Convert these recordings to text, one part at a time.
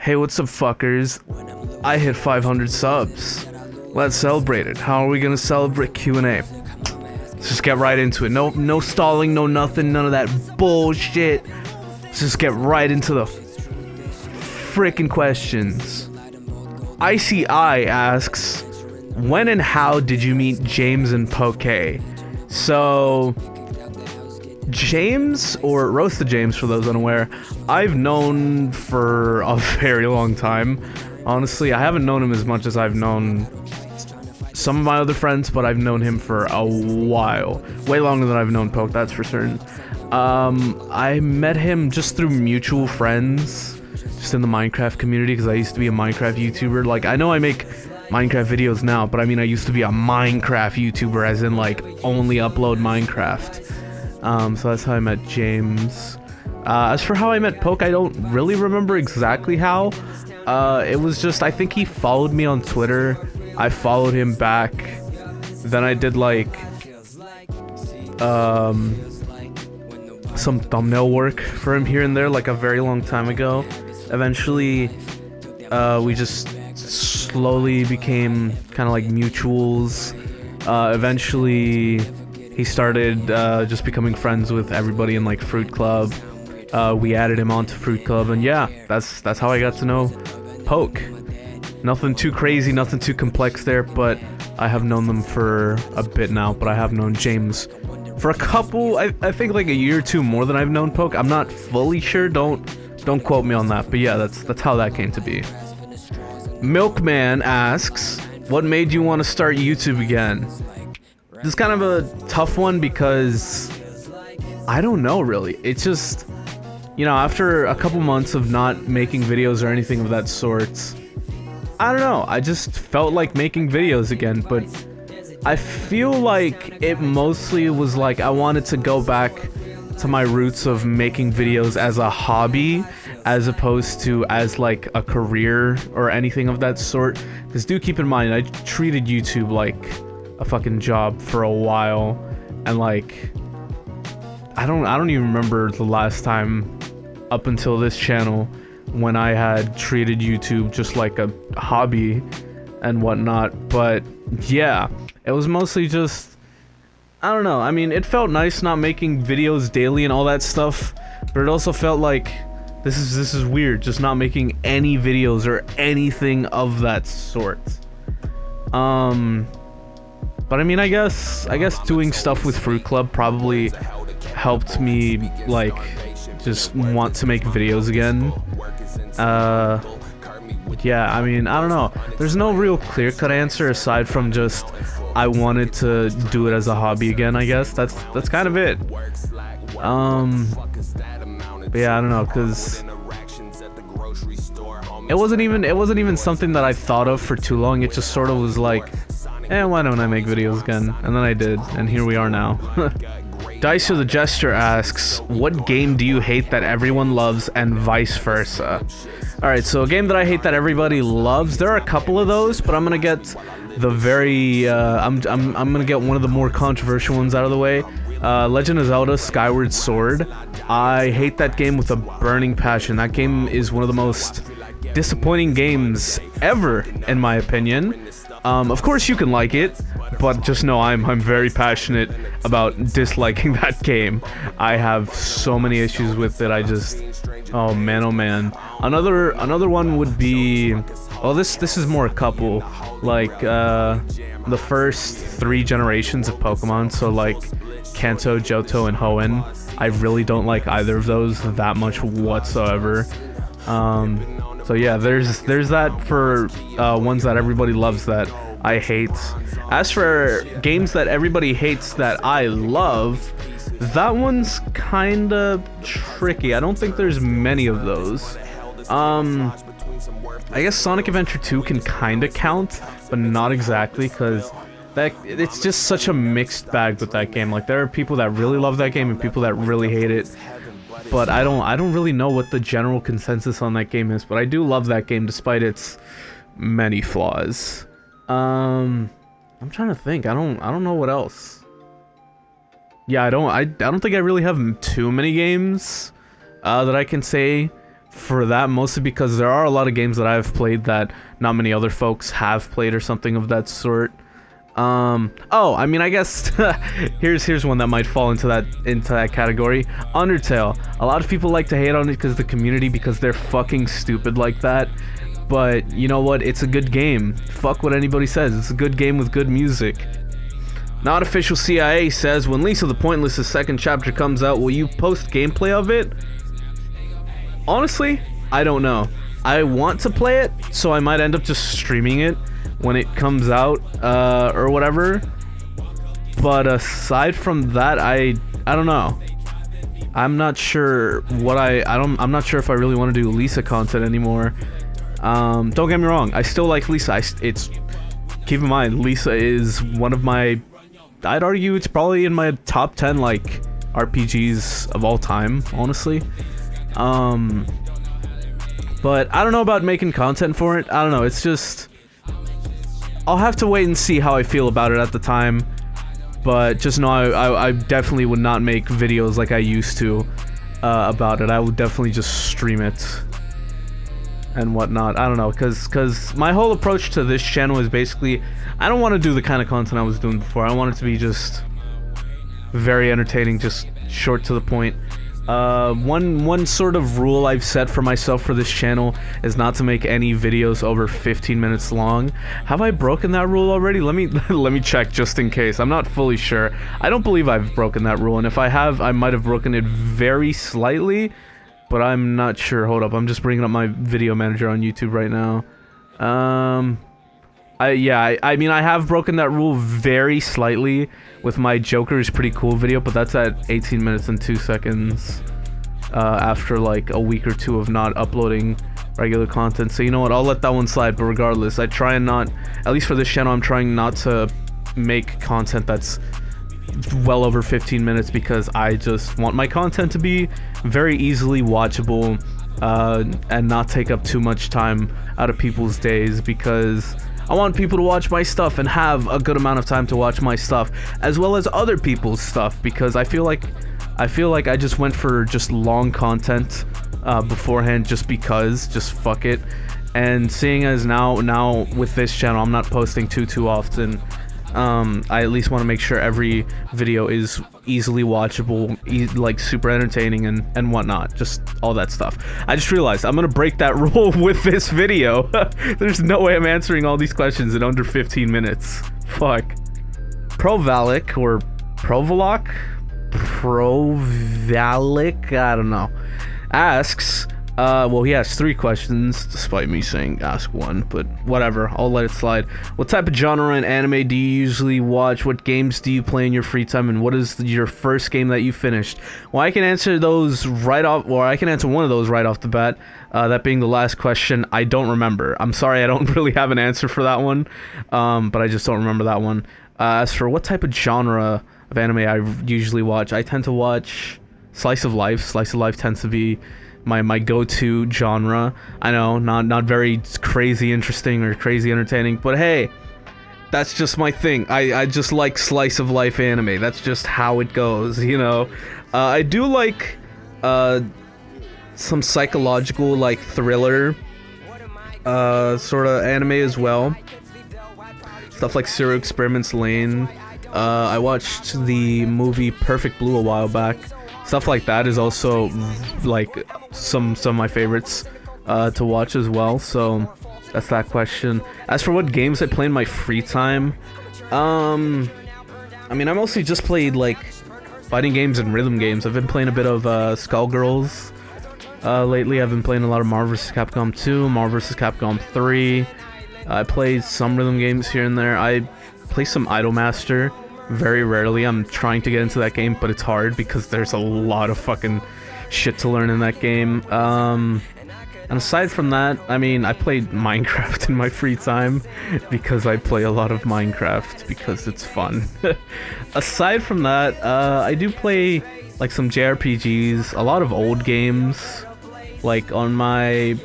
Hey, what's up, fuckers? I hit 500 subs. Let's celebrate it. How are we gonna celebrate? Q&A. Let's just get right into it. No stalling, no nothing, none of that bullshit. Let's just get right into the freaking questions. ICI asks, when and how did you meet James and Poke? So, James, or Roasted James for those unaware, I've known for a very long time. Honestly, I haven't known him as much as I've known some of my other friends, but I've known him for a while. Way longer than I've known Poke, that's for certain. I met him just through mutual friends, just in the Minecraft community, because I used to be a Minecraft YouTuber. Like, I know I make Minecraft videos now, but I mean, I used to be a Minecraft YouTuber, as in, like, only upload Minecraft. So that's how I met James. As for how I met Poke, I don't really remember exactly how. It was just, I think he followed me on Twitter. I followed him back. Then I did, like, some thumbnail work for him here and there, like, a very long time ago. Eventually, we just slowly became kind of like mutuals. Eventually, he started just becoming friends with everybody in, like, Fruit Club. We added him onto Fruit Club, and yeah, that's how I got to know Poke. Nothing too crazy, nothing too complex there, but I have known them for a bit now. But I have known James for a couple, I think like a year or two more than I've known Poke. I'm not fully sure, don't quote me on that, but yeah, that's how that came to be. Milkman asks, what made you want to start YouTube again? This is kind of a tough one because I don't know really. It's just, you know, after a couple months of not making videos or anything of that sort, I don't know, I just felt like making videos again, but I feel like it mostly was like I wanted to go back to my roots of making videos as a hobby as opposed to as like a career or anything of that sort. Because do keep in mind, I treated YouTube like a fucking job for a while, and like I don't even remember the last time up until this channel when I had treated YouTube just like a hobby and whatnot. But yeah, it was mostly just, I don't know, I mean, it felt nice not making videos daily and all that stuff, but it also felt like this is weird, just not making any videos or anything of that sort. But I mean, I guess doing stuff with Fruit Club probably helped me, like, just want to make videos again. Yeah, I mean, I don't know. There's no real clear-cut answer aside from just I wanted to do it as a hobby again, I guess. That's kind of it. But yeah, I don't know, cause it wasn't even something that I thought of for too long. It just sort of was like, why don't I make videos again? And then I did, and here we are now. Dicer the Jester asks, what game do you hate that everyone loves and vice versa? Alright, so a game that I hate that everybody loves, there are a couple of those, but I'm gonna get the very, I'm gonna get one of the more controversial ones out of the way. Legend of Zelda Skyward Sword. I hate that game with a burning passion. That game is one of the most disappointing games ever, in my opinion. Of course you can like it, but just know I'm very passionate about disliking that game. I have so many issues with it. I just, oh man. Another one would be, well, this is more a couple, like the first 3 generations of Pokemon, so like Kanto, Johto, and Hoenn. I really don't like either of those that much whatsoever. So yeah, there's that for ones that everybody loves that I hate. As for games that everybody hates that I love, that one's kinda tricky. I don't think there's many of those. I guess Sonic Adventure 2 can kinda count, but not exactly, because it's just such a mixed bag with that game. Like, there are people that really love that game and people that really hate it. But I don't really know what the general consensus on that game is, but I do love that game despite its many flaws. I'm trying to think. I don't know what else. Yeah, I don't think I really have too many games that I can say for that, mostly because there are a lot of games that I've played that not many other folks have played or something of that sort. Oh, I mean, I guess here's one that might fall into that category. Undertale. A lot of people like to hate on it because the community, because they're fucking stupid like that. But you know what? It's a good game. Fuck what anybody says. It's a good game with good music. Not Official CIA says, when Lisa the Pointless' second chapter comes out, will you post gameplay of it? Honestly, I don't know. I want to play it, so I might end up just streaming it when it comes out, or whatever. But aside from that, I don't know. I'm not sure what I'm not sure if I really want to do Lisa content anymore. Don't get me wrong, I still like Lisa. Keep in mind, Lisa is one of my, I'd argue it's probably in my top 10 like RPGs of all time, honestly. But I don't know about making content for it. I don't know, it's just, I'll have to wait and see how I feel about it at the time. But just know I definitely would not make videos like I used to about it. I would definitely just stream it and whatnot. I don't know, because my whole approach to this channel is basically, I don't want to do the kind of content I was doing before. I want it to be just very entertaining, just short to the point. One sort of rule I've set for myself for this channel is not to make any videos over 15 minutes long. Have I broken that rule already? Let me check just in case. I'm not fully sure. I don't believe I've broken that rule, and if I have, I might have broken it very slightly, but I'm not sure. Hold up, I'm just bringing up my video manager on YouTube right now. I mean, I have broken that rule very slightly with my Joker is pretty cool video, but that's at 18 minutes and 2 seconds after like a week or two of not uploading regular content. So you know what, I'll let that one slide. But regardless, I try and not, at least for this channel, I'm trying not to make content that's well over 15 minutes because I just want my content to be very easily watchable and not take up too much time out of people's days, because I want people to watch my stuff and have a good amount of time to watch my stuff, as well as other people's stuff, because I feel like I just went for just long content beforehand, just fuck it. And seeing as now with this channel I'm not posting too often, I at least want to make sure every video is easily watchable, like super entertaining and whatnot, just all that stuff. I just realized I'm gonna break that rule with this video. There's no way I'm answering all these questions in under 15 minutes. Fuck. Provalic or Provaloc? Provalic? I don't know. Asks, well, he has 3 questions, despite me saying ask 1, but whatever, I'll let it slide. What type of genre and anime do you usually watch? What games do you play in your free time? And what is your first game that you finished? Well, I can answer those right off, or I can answer one of those right off the bat. That being the last question, I don't remember. I'm sorry, I don't really have an answer for that one, but I just don't remember that one. As for what type of genre of anime I usually watch, I tend to watch Slice of Life. Slice of Life tends to be my go-to genre. I know, not very crazy interesting or crazy entertaining, but hey, that's just my thing. I just like slice of life anime. That's just how it goes, you know. I do like some psychological, like thriller sort of anime as well. Stuff like Serial Experiments Lane. I watched the movie Perfect Blue a while back. Stuff like that is also like some of my favorites to watch as well. So that's that question. As for what games I play in my free time, I mean, I mostly just played like fighting games and rhythm games. I've been playing a bit of Skullgirls lately. I've been playing a lot of Marvel vs. Capcom 2, Marvel vs. Capcom 3. I played some rhythm games here and there. I play some Idolmaster. Very rarely. I'm trying to get into that game, but it's hard because there's a lot of fucking shit to learn in that game. And aside from that, I mean, I played Minecraft in my free time because I play a lot of Minecraft because it's fun. Aside from that, I do play like some JRPGs, a lot of old games. Like on my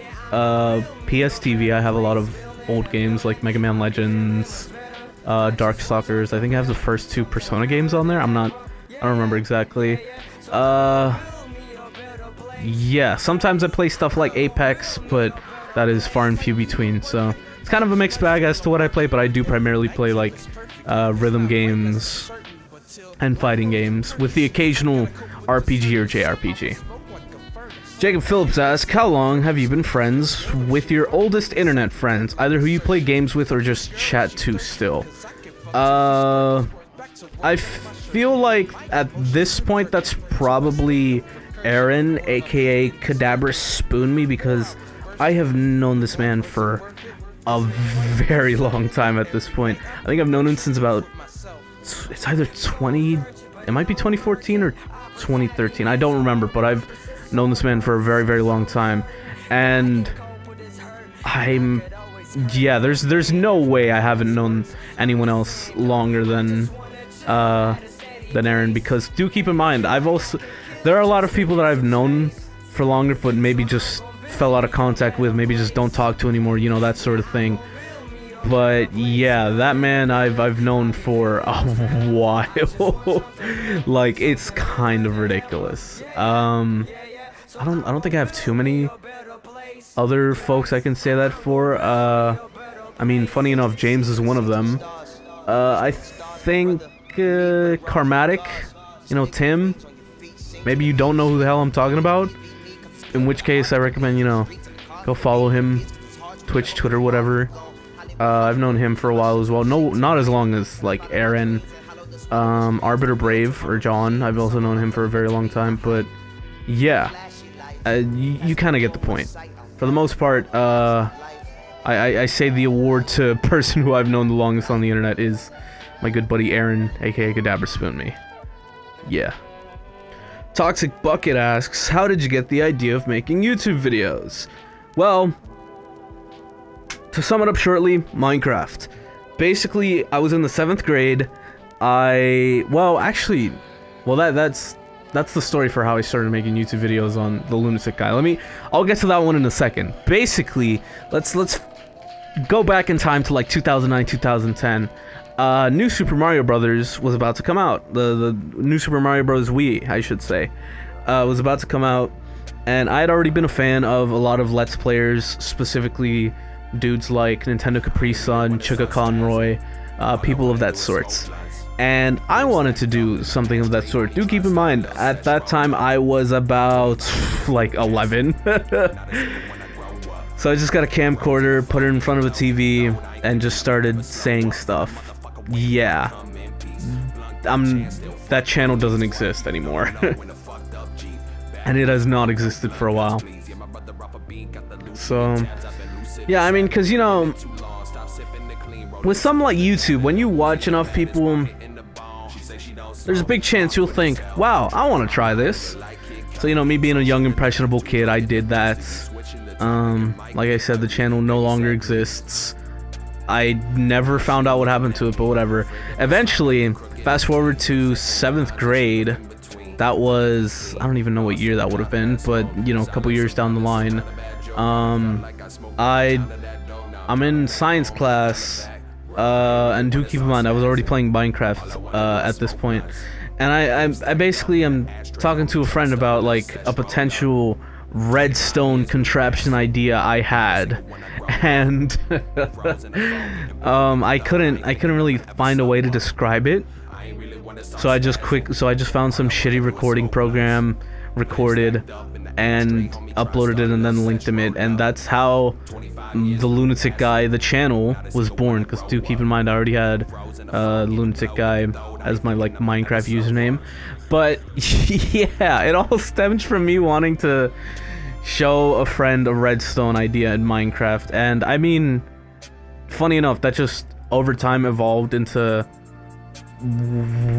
PS TV, I have a lot of old games like Mega Man Legends, Darkstalkers. I think I have the first 2 Persona games on there. I don't remember exactly. yeah, sometimes I play stuff like Apex, but that is far and few between. So it's kind of a mixed bag as to what I play, but I do primarily play like rhythm games and fighting games with the occasional RPG or JRPG. Jacob Phillips asks, how long have you been friends with your oldest internet friends, either who you play games with or just chat to still? I feel like at this point that's probably Aaron, aka Cadabra Spoon Me, because I have known this man for a very long time at this point. I think I've known him since about, it's either it might be 2014 or 2013. I don't remember, but I've known this man for a very, very long time. And there's no way I haven't known anyone else longer than Aaron, because do keep in mind, there are a lot of people that I've known for longer, but maybe just fell out of contact with, maybe just don't talk to anymore, you know, that sort of thing. But yeah, that man I've known for a while. Like, it's kind of ridiculous. I don't think I have too many other folks I can say that for. I mean, funny enough, James is one of them. I think Karmatic, you know, Tim. Maybe you don't know who the hell I'm talking about. In which case, I recommend, you know, go follow him, Twitch, Twitter, whatever. I've known him for a while as well. No, not as long as like Aaron, Arbiter Brave or John. I've also known him for a very long time. But yeah, you kind of get the point. For the most part, I say the award to person who I've known the longest on the internet is my good buddy Aaron, aka Cadabra Spoon Me. Yeah. Toxic Bucket asks, how did you get the idea of making YouTube videos? Well, to sum it up shortly, Minecraft. Basically, I was in the 7th grade. That's the story for how I started making YouTube videos on the Lunatic Guy. I'll get to that one in a second. Basically, let's go back in time to like 2009, 2010. New Super Mario Brothers was about to come out. The new Super Mario Bros. Wii, I should say, was about to come out, and I had already been a fan of a lot of Let's Players, specifically dudes like Nintendo Capri Sun, Chugga Conroy, people of that sort. And I wanted to do something of that sort. Do keep in mind, at that time I was about like 11. So I just got a camcorder, put it in front of a TV, and just started saying stuff. Yeah. That channel doesn't exist anymore. And it has not existed for a while. So, yeah, I mean, because, you know, with something like YouTube, when you watch enough people, there's a big chance you'll think, wow, I want to try this. So, you know, me being a young, impressionable kid, I did that. Like I said, the channel no longer exists. I never found out what happened to it, but whatever. Eventually, fast forward to 7th grade, that was, I don't even know what year that would have been, but, you know, a couple years down the line, I'm in science class, and do keep in mind, I was already playing Minecraft, at this point, and I basically am talking to a friend about, like, a potential redstone contraption idea I had, and I couldn't really find a way to describe it, so I just found some shitty recording program, recorded and uploaded it, and then linked it, and that's how the Lunatic Guy, the channel, was born. Because do keep in mind, I already had Lunatic Guy as my like Minecraft username, but yeah, it all stems from me wanting to show a friend a redstone idea in Minecraft. And I mean, funny enough, that just over time evolved into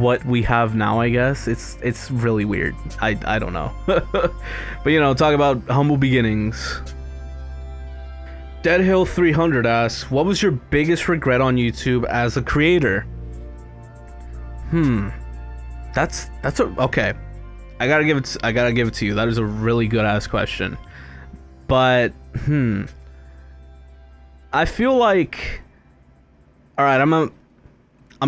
what we have now, I guess. It's really weird. I don't know. But you know, talk about humble beginnings. Deadhill300 asks, what was your biggest regret on YouTube as a creator? Okay. I gotta give it to you. That is a really good ass question. But I feel like, all right, I'm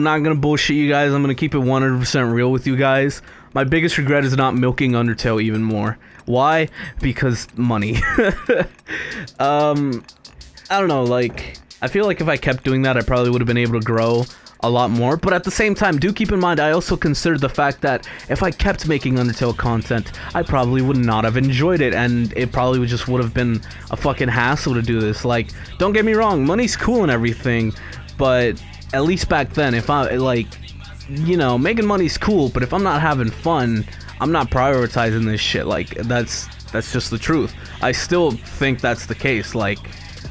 not gonna bullshit you guys. I'm gonna keep it 100% real with you guys. my biggest regret is not milking Undertale even more. Why? Because money. I don't know, like, I feel like if I kept doing that, I probably would have been able to grow a lot more, but at the same time, do keep in mind, I also consider the fact that if I kept making Undertale content, I probably would not have enjoyed it, and it probably just would have been a fucking hassle to do this. Like, don't get me wrong, money's cool and everything, but at least back then, if I, like, you know, making money's cool, but if I'm not having fun, I'm not prioritizing this shit. Like, that's just the truth. I still think that's the case. Like,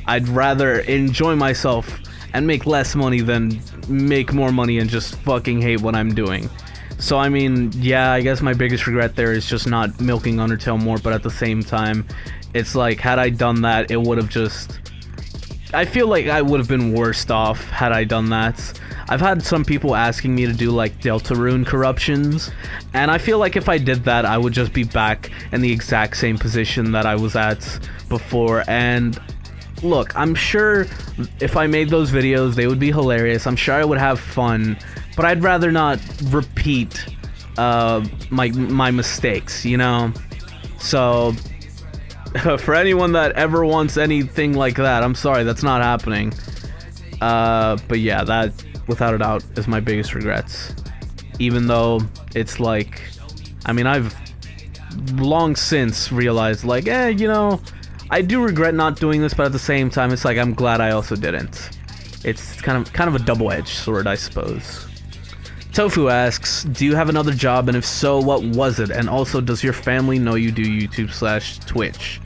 I'd rather enjoy myself and make less money than make more money and just fucking hate what I'm doing. So, I mean, yeah, I guess my biggest regret there is just not milking Undertale more, but at the same time, it's like, had I done that, it would have just... I feel like I would have been worse off had I done that. I've had some people asking me to do, like, Deltarune corruptions, and I feel like if I did that, I would just be back in the exact same position that I was at before, and... Look, I'm sure if I made those videos, they would be hilarious. I'm sure I would have fun, but I'd rather not repeat my mistakes, you know? So, for anyone that ever wants anything like that, I'm sorry, that's not happening. But yeah, that, without a doubt, is my biggest regrets. Even though it's like, I mean, I've long since realized, like, you know, I do regret not doing this, but at the same time, it's like I'm glad I also didn't. It's kind of a double-edged sword, I suppose. Tofu asks, do you have another job, and if so, what was it? And also, does your family know you do YouTube/Twitch?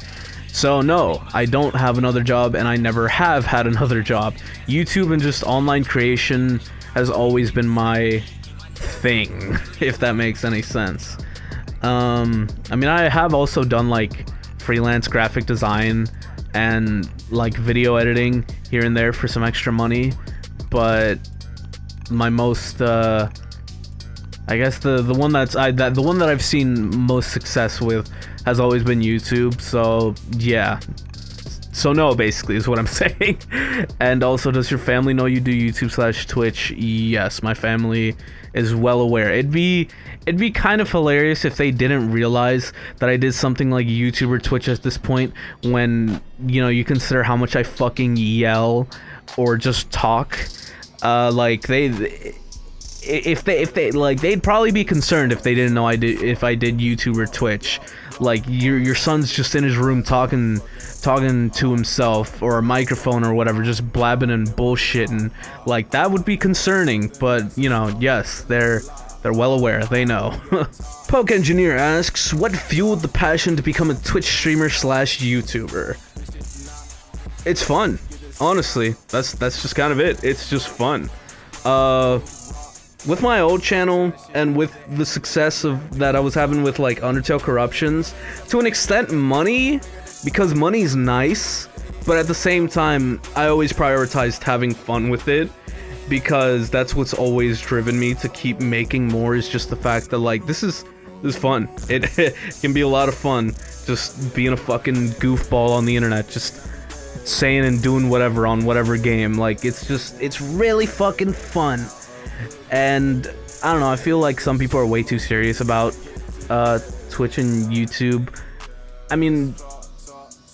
So no, I don't have another job, and I never have had another job. YouTube and just online creation has always been my thing, if that makes any sense. I mean, I have also done, like, freelance graphic design and like video editing here and there for some extra money, but my most I guess the one the one that I've seen most success with has always been YouTube. So yeah, so no, basically is what I'm saying. And also, does your family know you do YouTube/Twitch? Yes, my family is well aware. It'd be kind of hilarious if they didn't realize that I did something like YouTube or Twitch at this point, when, you know, you consider how much I fucking yell or just talk. Like, if they like, they'd probably be concerned if they didn't know if I did YouTube or Twitch. Like, your son's just in his room talking to himself, or a microphone or whatever, just blabbing and bullshit, and like, that would be concerning. But, you know, yes, they're well aware, they know. Poke Engineer asks, what fueled the passion to become a Twitch streamer/YouTuber? It's fun, honestly. That's just kind of it. It's just fun. With my old channel, and with the success that I was having with, like, Undertale corruptions, to an extent, money, because money's nice, but at the same time, I always prioritized having fun with it, because that's what's always driven me to keep making more, is just the fact that, like, this is fun. It can be a lot of fun, just being a fucking goofball on the internet, just saying and doing whatever on whatever game. Like, it's really fucking fun. And I don't know, I feel like some people are way too serious about Twitch and YouTube. I mean,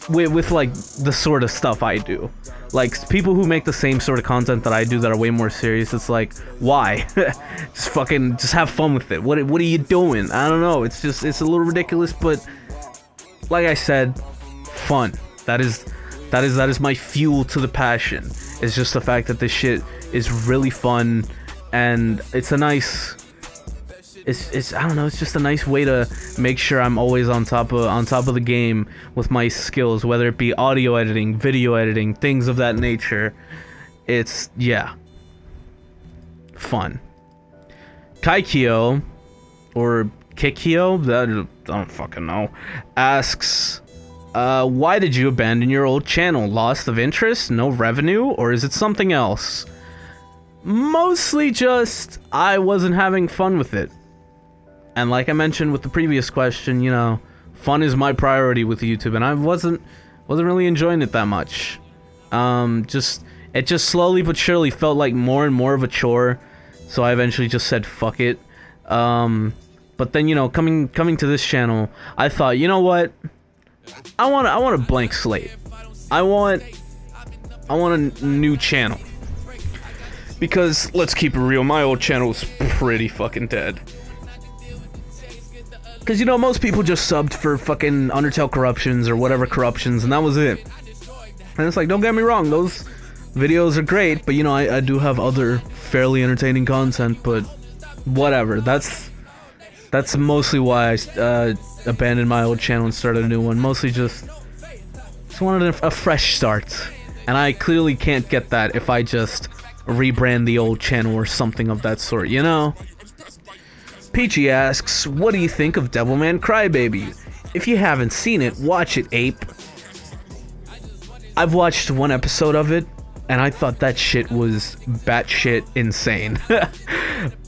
with like the sort of stuff I do, like, people who make the same sort of content that I do that are way more serious, it's like, why? just have fun with it. What are you doing? I don't know, it's a little ridiculous, but like I said, fun. That is my fuel to the passion. It's just the fact that this shit is really fun. And it's a nice, I don't know, it's just a nice way to make sure I'm always on top of the game with my skills, whether it be audio editing, video editing, things of that nature. It's, yeah, fun. Kaikio, or Kikio, I don't fucking know, asks, why did you abandon your old channel? Loss of interest? No revenue? Or is it something else? Mostly just, I wasn't having fun with it. And like I mentioned with the previous question, you know, fun is my priority with YouTube, and I wasn't really enjoying it that much. It just slowly but surely felt like more and more of a chore, so I eventually just said fuck it. But then, you know, coming to this channel, I thought, you know what? I want a blank slate. I want a new channel. Because let's keep it real, my old channel was pretty fucking dead. Because, you know, most people just subbed for fucking Undertale corruptions or whatever corruptions, and that was it. And it's like, don't get me wrong, those videos are great, but, you know, I do have other fairly entertaining content, but whatever. That's mostly why I abandoned my old channel and started a new one. Mostly just wanted a fresh start. And I clearly can't get that if I just rebrand the old channel or something of that sort, you know? Peachy asks, what do you think of Devilman Crybaby? If you haven't seen it, watch it, ape. I've watched one episode of it, and I thought that shit was batshit insane.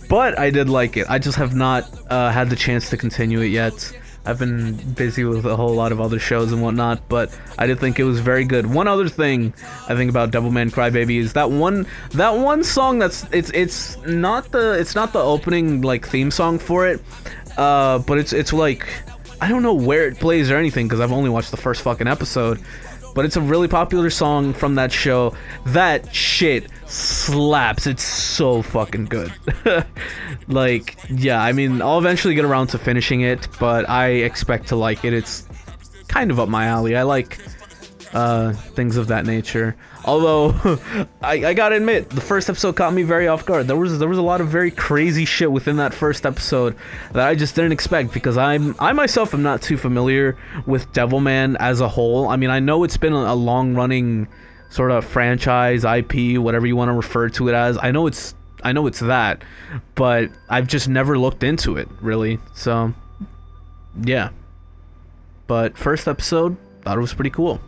But I did like it. I just have not had the chance to continue it yet. I've been busy with a whole lot of other shows and whatnot, but I did think it was very good. One other thing I think about Devilman Crybaby is that one song it's not the opening like theme song for it, but it's like, I don't know where it plays or anything because I've only watched the first fucking episode. But it's a really popular song from that show. That shit slaps. It's so fucking good. Like, yeah, I mean, I'll eventually get around to finishing it, but I expect to like it. It's kind of up my alley. I like things of that nature. Although, I gotta admit, the first episode caught me very off guard. There was a lot of very crazy shit within that first episode that I just didn't expect, because I myself am not too familiar with Devilman as a whole. I mean, I know it's been a long-running sort of franchise, IP, whatever you want to refer to it as. I know it's that, but I've just never looked into it, really. So, yeah. But first episode, thought it was pretty cool.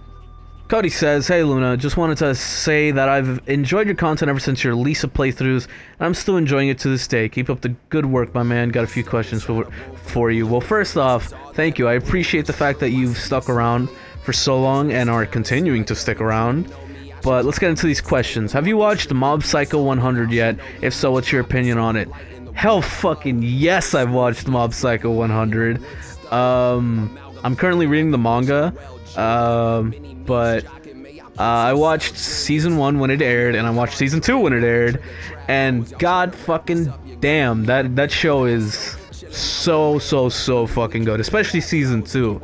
Cody says, hey Luna, just wanted to say that I've enjoyed your content ever since your Lisa playthroughs, and I'm still enjoying it to this day. Keep up the good work, my man. Got a few questions for you. Well, first off, thank you. I appreciate the fact that you've stuck around for so long and are continuing to stick around. But let's get into these questions. Have you watched Mob Psycho 100 yet? If so, what's your opinion on it? Hell fucking yes, I've watched Mob Psycho 100. I'm currently reading the manga. But I watched season 1 when it aired, and I watched season 2 when it aired, and god fucking damn, that show is so fucking good, especially season 2.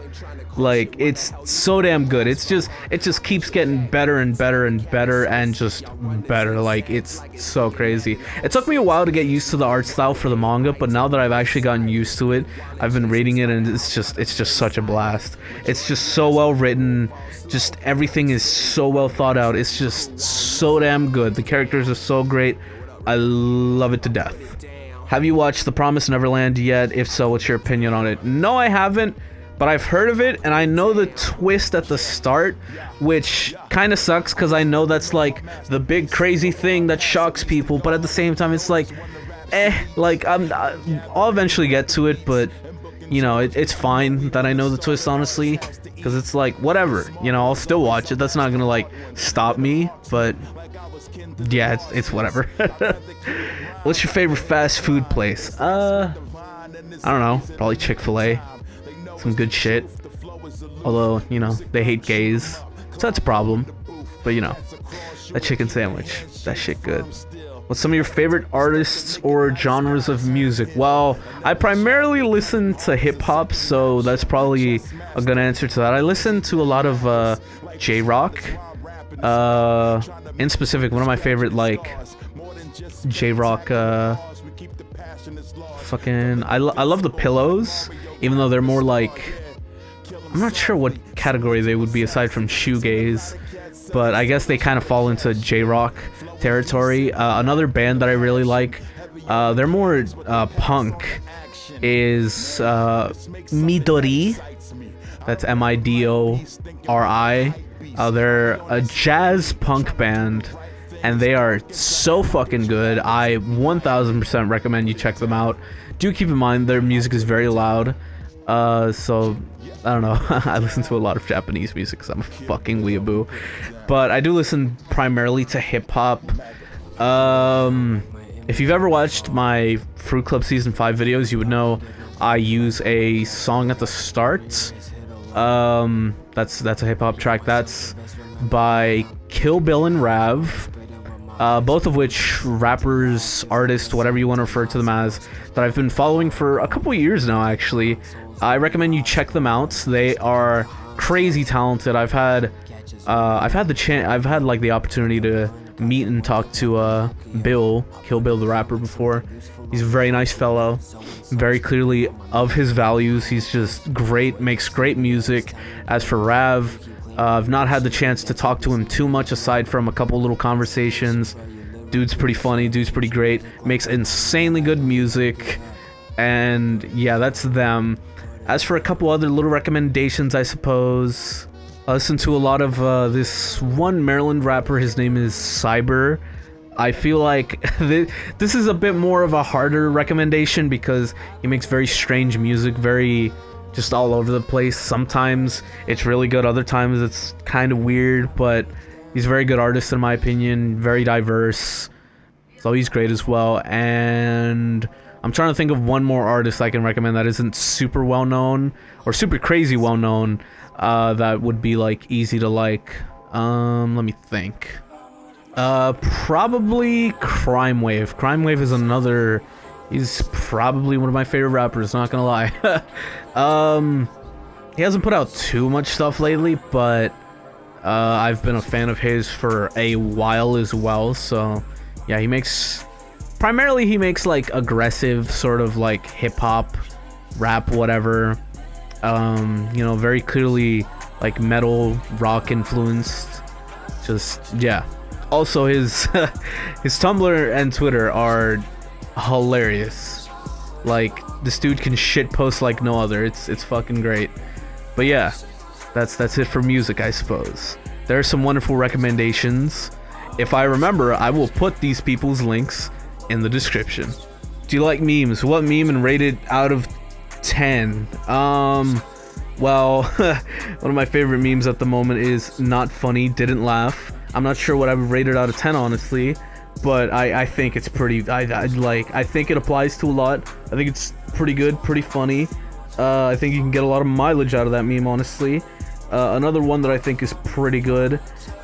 Like, it's so damn good. It just keeps getting better and better and better and just better. Like, it's so crazy. It took me a while to get used to the art style for the manga, but now that I've actually gotten used to it, I've been reading it, and it's just such a blast. It's just so well written. Just everything is so well thought out. It's just so damn good. The characters are so great. I love it to death. Have you watched The Promised Neverland yet? If so, what's your opinion on it? No, I haven't. But I've heard of it, and I know the twist at the start, which kind of sucks, because I know that's, like, the big crazy thing that shocks people, but at the same time, it's like, like, I'll eventually get to it, but, you know, it's fine that I know the twist, honestly, because it's like, whatever, you know, I'll still watch it. That's not gonna, like, stop me, but, yeah, it's whatever. What's your favorite fast food place? I don't know, probably Chick-fil-A. Some good shit. Although, you know, they hate gays, so that's a problem. But, you know, that chicken sandwich, that shit good. What's some of your favorite artists or genres of music? Well, I primarily listen to hip-hop, so that's probably a good answer to that. I listen to a lot of J-rock. In specific, one of my favorite, like, J-rock, I love the Pillows. Even though they're more like, I'm not sure what category they would be aside from shoegaze, but I guess they kind of fall into J-rock territory. Another band that I really like, they're more punk, is Midori. That's Midori. They're a jazz punk band, and they are so fucking good. I 1000% recommend you check them out. Do keep in mind their music is very loud. So I don't know. I listen to a lot of Japanese music because I'm a fucking weeaboo. But I do listen primarily to hip hop. If you've ever watched my Fruit Club Season 5 videos, you would know I use a song at the start. That's a hip-hop track. That's by Kill Bill and Rav, both of which rappers, artists, whatever you want to refer to them as, that I've been following for a couple years now, actually. I recommend you check them out. They are crazy talented. I've had like the opportunity to meet and talk to Bill, Kill Bill the rapper, before. He's a very nice fellow, very clearly of his values. He's just great, makes great music. As for Rav, I've not had the chance to talk to him too much aside from a couple little conversations. Dude's pretty funny, dude's pretty great, makes insanely good music, and yeah, that's them. As for a couple other little recommendations, I suppose, I listen to a lot of this one Maryland rapper. His name is Sybyr. I feel like this is a bit more of a harder recommendation because he makes very strange music, very just all over the place. Sometimes it's really good, other times it's kind of weird, but he's a very good artist in my opinion, very diverse, so he's great as well. And I'm trying to think of one more artist I can recommend that isn't super well known or super crazy well known, that would be like easy to like. Let me think. Probably Crimewave. Crimewave is another. He's probably one of my favorite rappers, not gonna lie. He hasn't put out too much stuff lately, but I've been a fan of his for a while as well. So yeah, he makes like aggressive sort of like hip hop, rap, whatever. You know, very clearly like metal, rock influenced. Just yeah. Also, his his Tumblr and Twitter are hilarious. Like, this dude can shit post like no other. It's fucking great. But yeah, that's it for music, I suppose. There are some wonderful recommendations. If I remember, I will put these people's links in the description. Do you like memes? What meme and rate it out of 10? Well, one of my favorite memes at the moment is not funny, didn't laugh. I'm not sure what I would rate it out of 10, honestly, but I think it's pretty, I think it applies to a lot. I think it's pretty good, pretty funny. I think you can get a lot of mileage out of that meme, honestly. Another one that I think is pretty good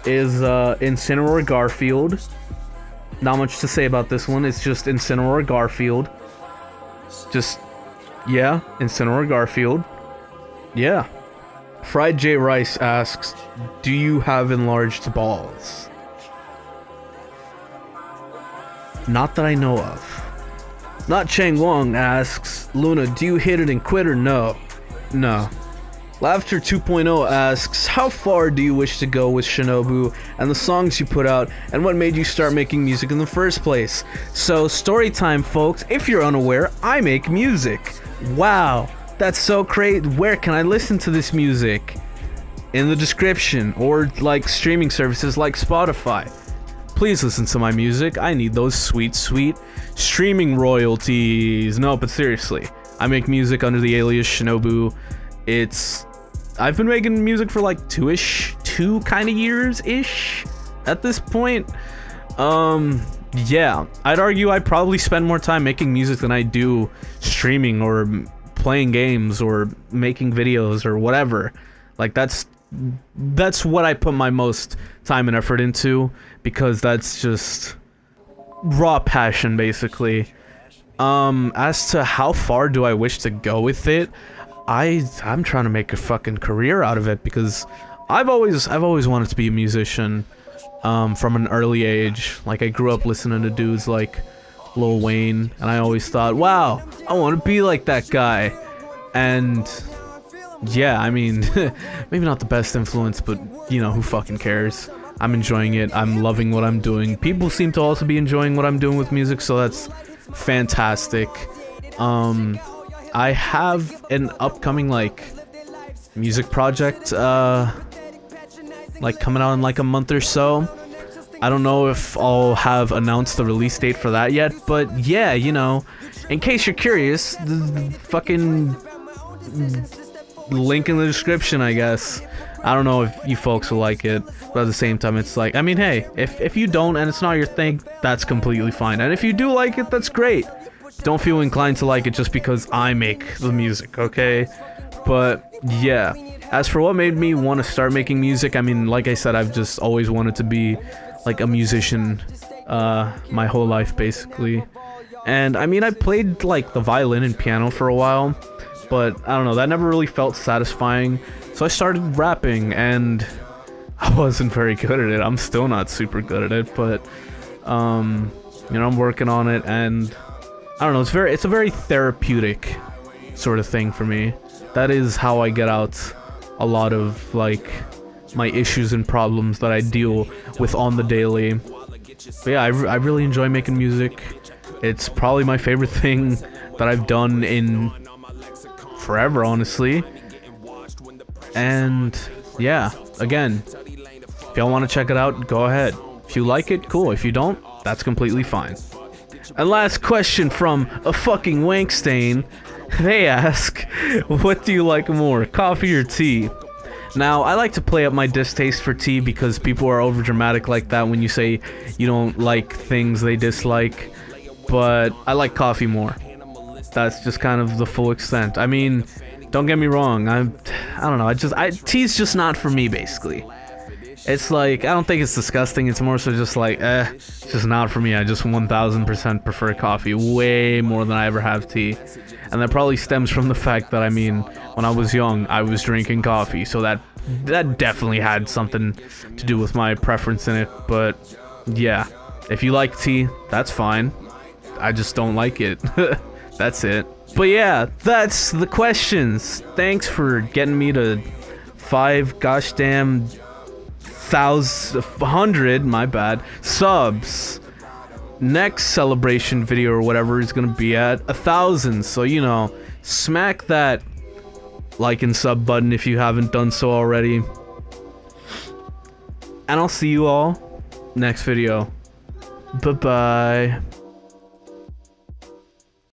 is Incineroar Garfield. Not much to say about this one, it's just Incineroar Garfield. Just, yeah, Incineroar Garfield. Yeah. Fried J Rice asks, do you have enlarged balls? Not that I know of. Not Chang Wong asks, Luna, do you hit it and quit or no? No. Laughter 2.0 asks, how far do you wish to go with Shinobu and the songs you put out, and what made you start making music in the first place? So, story time, folks. If you're unaware, I make music. Wow. That's so great. Where can I listen to this music? In the description, or like streaming services like Spotify. Please listen to my music. I need those sweet, sweet streaming royalties. No, but seriously, I make music under the alias Shinobu. I've been making music for like two kind of years-ish at this point. Yeah, I'd argue I probably spend more time making music than I do streaming or playing games or making videos or whatever. Like that's what I put my most time and effort into, because that's just raw passion, basically. As to how far do I wish to go with it, I'm trying to make a fucking career out of it, because I've always wanted to be a musician from an early age. Like, I grew up listening to dudes like Lil Wayne, and I always thought, wow, I want to be like that guy. And yeah, I mean, maybe not the best influence, but you know, who fucking cares? I'm enjoying it. I'm loving what I'm doing. People seem to also be enjoying what I'm doing with music, so that's fantastic. I have an upcoming like music project like coming out in like a month or so. I don't know if I'll have announced the release date for that yet, but yeah, you know, in case you're curious, the fucking link in the description, I guess. I don't know if you folks will like it, but at the same time, it's like, I mean, hey, if you don't and it's not your thing, that's completely fine. And if you do like it, that's great. don't feel inclined to like it just because I make the music, okay? But yeah, as for what made me want to start making music, I mean, like I said, I've just always wanted to be like a musician my whole life, basically. And I mean, I played like the violin and piano for a while, but I don't know, that never really felt satisfying. So I started rapping, and I wasn't very good at it. I'm still not super good at it, but you know, I'm working on it, and I don't know, it's a very therapeutic sort of thing for me. That is how I get out a lot of like my issues and problems that I deal with on the daily. But yeah, I really enjoy making music. It's probably my favorite thing that I've done in forever, honestly. And yeah, again, if y'all want to check it out, go ahead. If you like it, cool. If you don't, that's completely fine. And last question from a fucking wank stain. They ask, what do you like more, coffee or tea? Now, I like to play up my distaste for tea because people are overdramatic like that when you say you don't like things they dislike. But I like coffee more. That's just kind of the full extent. I mean, don't get me wrong. I don't know. Tea's just not for me, basically. It's like, I don't think it's disgusting. It's more so just like, it's just not for me. I just 1000% prefer coffee way more than I ever have tea. And that probably stems from the fact that, I mean, when I was young, I was drinking coffee. So that definitely had something to do with my preference in it. But yeah, if you like tea, that's fine. I just don't like it. That's it. But yeah, that's the questions. Thanks for getting me to 5 gosh damn 100, my bad, subs. Next celebration video or whatever is gonna be at 1,000. So, you know, smack that like and sub button if you haven't done so already. And I'll see you all next video. Bye-bye.